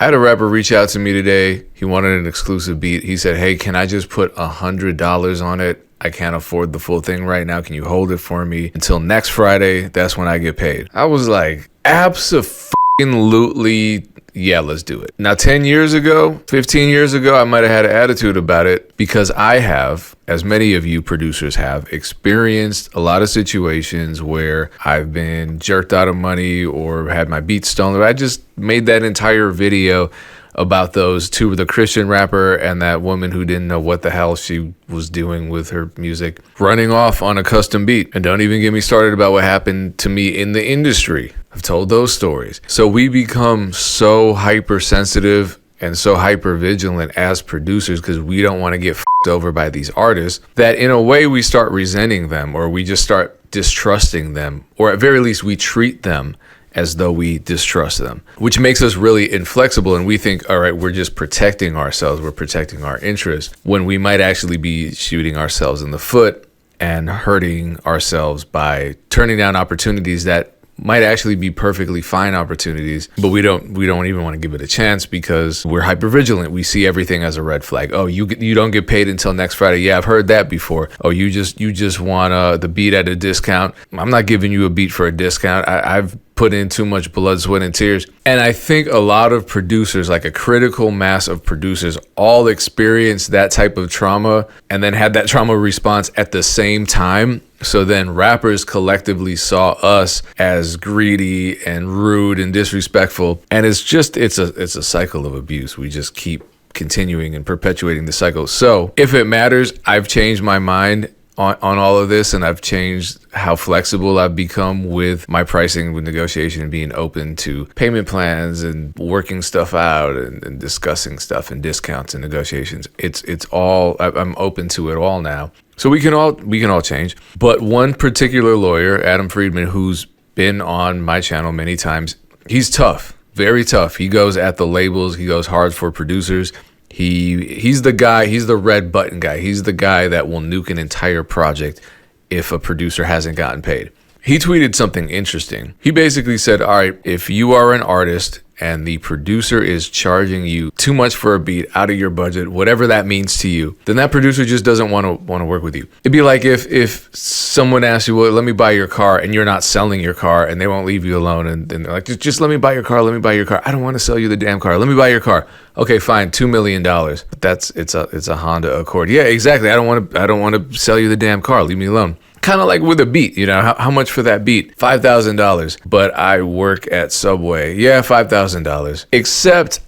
I had a rapper reach out to me today. He wanted an exclusive beat. He said, hey, can I just put $100 on it? I can't afford the full thing right now. Can you hold it for me until next Friday? That's when I get paid. I was like, absolutely, yeah, let's do it. Now, 10 years ago, 15 years ago, I might have had an attitude about it because I have, as many of you producers have, experienced a lot of situations where I've been jerked out of money or had my beats stolen. I just made that entire video about those two, the Christian rapper and that woman who didn't know what the hell she was doing with her music, running off on a custom beat. And don't even get me started about what happened to me in the industry. I've told those stories. So we become so hypersensitive and so hyper vigilant as producers because we don't want to get f***ed over by these artists that in a way we start resenting them, or we just start distrusting them, or at very least we treat them as though we distrust them, which makes us really inflexible. And we think, all right, we're just protecting ourselves. We're protecting our interests when we might actually be shooting ourselves in the foot and hurting ourselves by turning down opportunities that might actually be perfectly fine opportunities, but we don't even want to give it a chance because we're hypervigilant. We see everything as a red flag. Oh, you don't get paid until next Friday. Yeah, I've heard that before. Oh, you just want the beat at a discount. I'm not giving you a beat for a discount. I've put in too much blood, sweat, and tears. And I think a lot of producers, like a critical mass of producers, all experienced that type of trauma and then had that trauma response at the same time. So then rappers collectively saw us as greedy and rude and disrespectful. And it's a cycle of abuse. We just keep continuing and perpetuating the cycle. So if it matters, I've changed my mind on all of this, and I've changed how flexible I've become with my pricing, with negotiation, and being open to payment plans and working stuff out and discussing stuff and discounts and negotiations. It's all, I'm open to it all now. So we can all change. But one particular lawyer, Adam Freedman, who's been on my channel many times, he's tough, very tough. He goes at the labels. He goes hard for producers. He's the guy, he's the red button guy. He's the guy that will nuke an entire project if a producer hasn't gotten paid. He tweeted something interesting. He basically said, all right, if you are an artist and the producer is charging you too much for a beat out of your budget, whatever that means to you, then that producer just doesn't want to work with you. It'd be like if someone asks you, well, let me buy your car, and you're not selling your car and they won't leave you alone. And they're like, just let me buy your car. Let me buy your car. I don't want to sell you the damn car. Let me buy your car. Okay, fine. $2 million. But it's a Honda Accord. Yeah, exactly. I don't want to sell you the damn car. Leave me alone. Kind of like with a beat, how much for that beat? $5,000. But I work at Subway. Yeah, $5,000. Except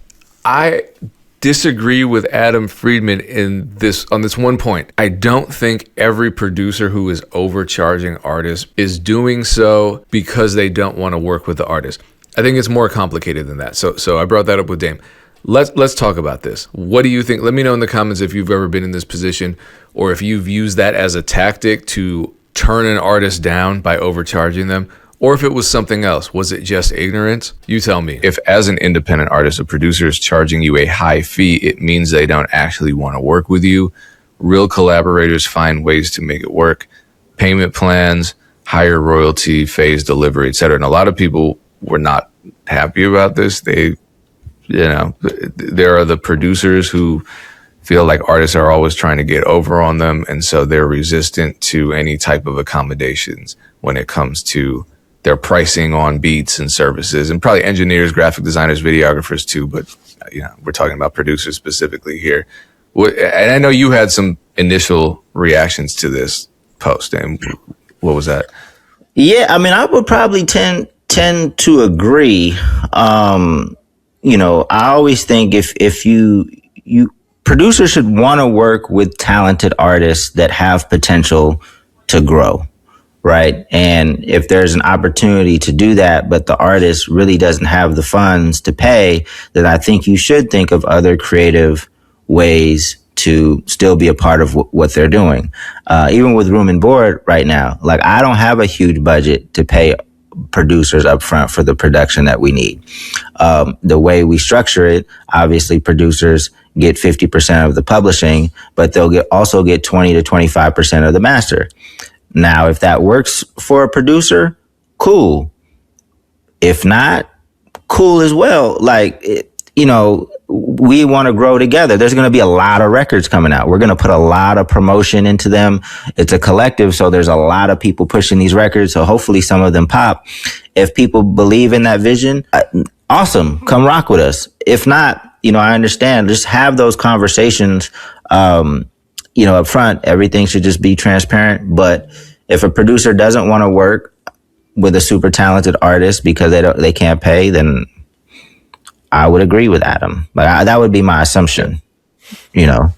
I disagree with Adam Freedman on this one point. I don't think every producer who is overcharging artists is doing so because they don't want to work with the artist. I think it's more complicated than that. So I brought that up with Dame. Let's talk about this. What do you think? Let me know in the comments if you've ever been in this position, or if you've used that as a tactic to turn an artist down by overcharging them, or if it was something else. Was it just ignorance? You tell me. If as an independent artist, a producer is charging you a high fee, it means they don't actually want to work with you. Real collaborators find ways to make it work. Payment plans, higher royalty, phase delivery, etc. And a lot of people were not happy about this. There are the producers who feel like artists are always trying to get over on them, and so they're resistant to any type of accommodations when it comes to their pricing on beats and services, and probably engineers, graphic designers, videographers too, but we're talking about producers specifically here. And I know you had some initial reactions to this post, and what was that? Yeah, I mean, I would probably tend to agree. I always think if you producers should want to work with talented artists that have potential to grow, right? And if there's an opportunity to do that, but the artist really doesn't have the funds to pay, then I think you should think of other creative ways to still be a part of what they're doing. Even with Room and Board right now, like I don't have a huge budget to pay producers up front for the production that we need. The way we structure it, obviously producers get 50% of the publishing, but they'll also get 20 to 25% of the master. Now, if that works for a producer, cool. If not, cool as well. Like we want to grow together. There's going to be a lot of records coming out. We're going to put a lot of promotion into them. It's a collective, so there's a lot of people pushing these records. So hopefully some of them pop. If people believe in that vision, awesome. Come rock with us. If not, I understand. Just have those conversations, up front. Everything should just be transparent. But if a producer doesn't want to work with a super talented artist because they can't pay, then I would agree with Adam. That would be my assumption, Yeah.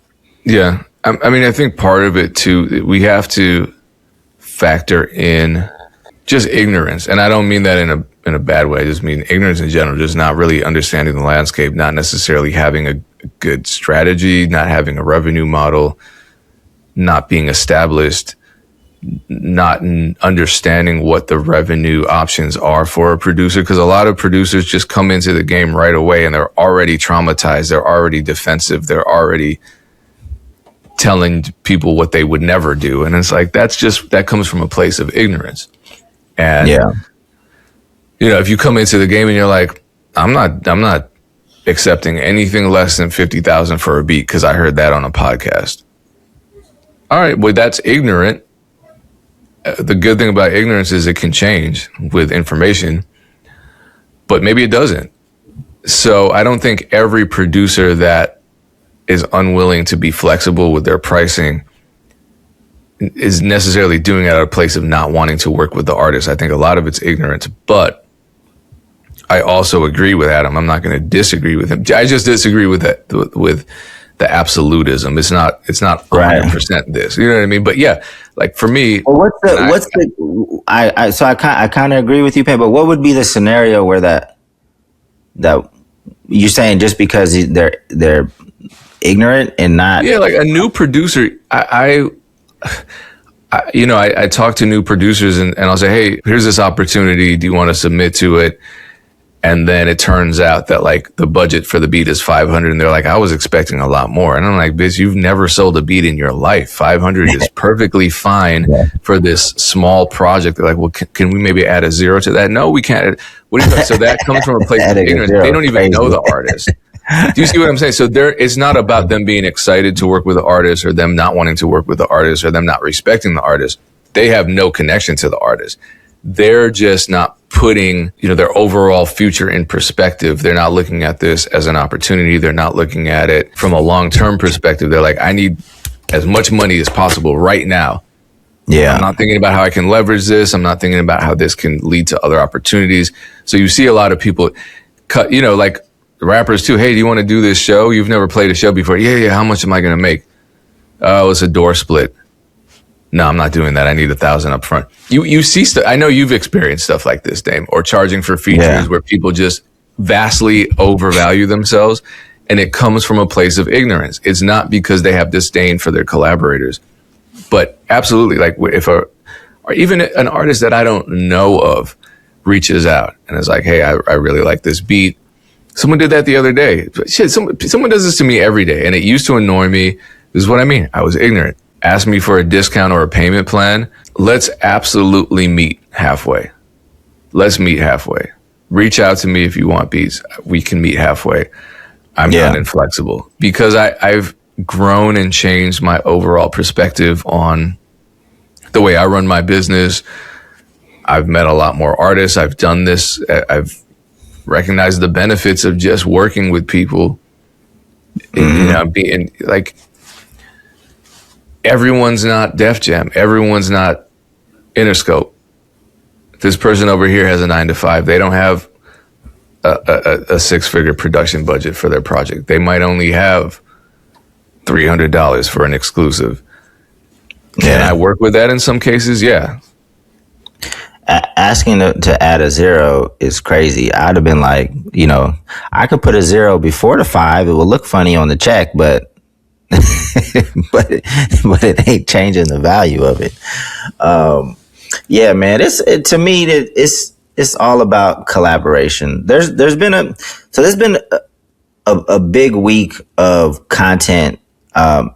I think part of it too, we have to factor in just ignorance. And I don't mean that in a bad way. I just mean ignorance in general, just not really understanding the landscape, not necessarily having a good strategy, not having a revenue model, not being established, not understanding what the revenue options are for a producer, because a lot of producers just come into the game right away and they're already traumatized, they're already defensive, they're already telling people what they would never do, and it's like that comes from a place of ignorance. And if you come into the game and you're like, I'm not accepting anything less than 50,000 for a beat because I heard that on a podcast. All right, well, that's ignorant. The good thing about ignorance is it can change with information, but maybe it doesn't. So I don't think every producer that is unwilling to be flexible with their pricing is necessarily doing it out of a place of not wanting to work with the artist. I think a lot of it's ignorance, but I also agree with Adam. I'm not going to disagree with him. I just disagree with that, with the absolutism. It's not 100% this, you know what I mean? But yeah, like for me, I kind of agree with you, Pay, but what would be the scenario where that you're saying just because they're ignorant and not, like a new producer, I talk to new producers and I'll say, hey, here's this opportunity. Do you want to submit to it? And then it turns out that like the budget for the beat is 500, and they're like, I was expecting a lot more. And I'm like, bitch, you've never sold a beat in your life. 500 is perfectly fine for this small project. They're like, well, can we maybe add a zero to that? No, we can't. What do you think? So that comes from a place of ignorance. They don't even know the artist. Do you see what I'm saying? So it's not about them being excited to work with the artist or them not wanting to work with the artist or them not respecting the artist. They have no connection to the artist. They're just not putting, their overall future in perspective. They're not looking at this as an opportunity. They're not looking at it from a long-term perspective. They're like, I need as much money as possible right now. Yeah. I'm not thinking about how I can leverage this. I'm not thinking about how this can lead to other opportunities. So you see a lot of people cut, like rappers too. Hey, do you want to do this show? You've never played a show before. Yeah. How much am I going to make? Oh, it's a door split. No, I'm not doing that. I need 1,000 up front. You see stuff. I know you've experienced stuff like this, Dame, or charging for features where people just vastly overvalue themselves, and it comes from a place of ignorance. It's not because they have disdain for their collaborators, but absolutely, like or even an artist that I don't know of reaches out and is like, hey, I really like this beat. Someone did that the other day. Shit, someone does this to me every day, and it used to annoy me. This is what I mean. I was ignorant. Ask me for a discount or a payment plan. Let's absolutely meet halfway. Let's meet halfway. Reach out to me if you want beats. We can meet halfway. I'm not inflexible because I've grown and changed my overall perspective on the way I run my business. I've met a lot more artists. I've done this. I've recognized the benefits of just working with people. Mm-hmm. Being like, everyone's not Def Jam. Everyone's not Interscope. This person over here has a 9-to-5. They don't have a six-figure production budget for their project. They might only have $300 for an exclusive. Can I work with that in some cases? Yeah. Asking to add a zero is crazy. I'd have been like, I could put a zero before the 5. It will look funny on the check, but but it ain't changing the value of it. Man, to me it's all about collaboration. There's been a big week of content.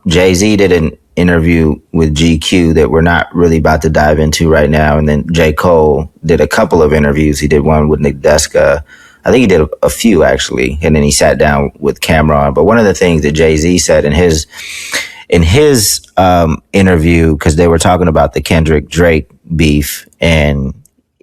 Jay-Z did an interview with GQ that we're not really about to dive into right now, and then J. Cole did a couple of interviews. He did one with Nick Deska I think he did a few actually, and then he sat down with Cameron. But one of the things that Jay-Z said in his interview, because they were talking about the Kendrick Drake beef, and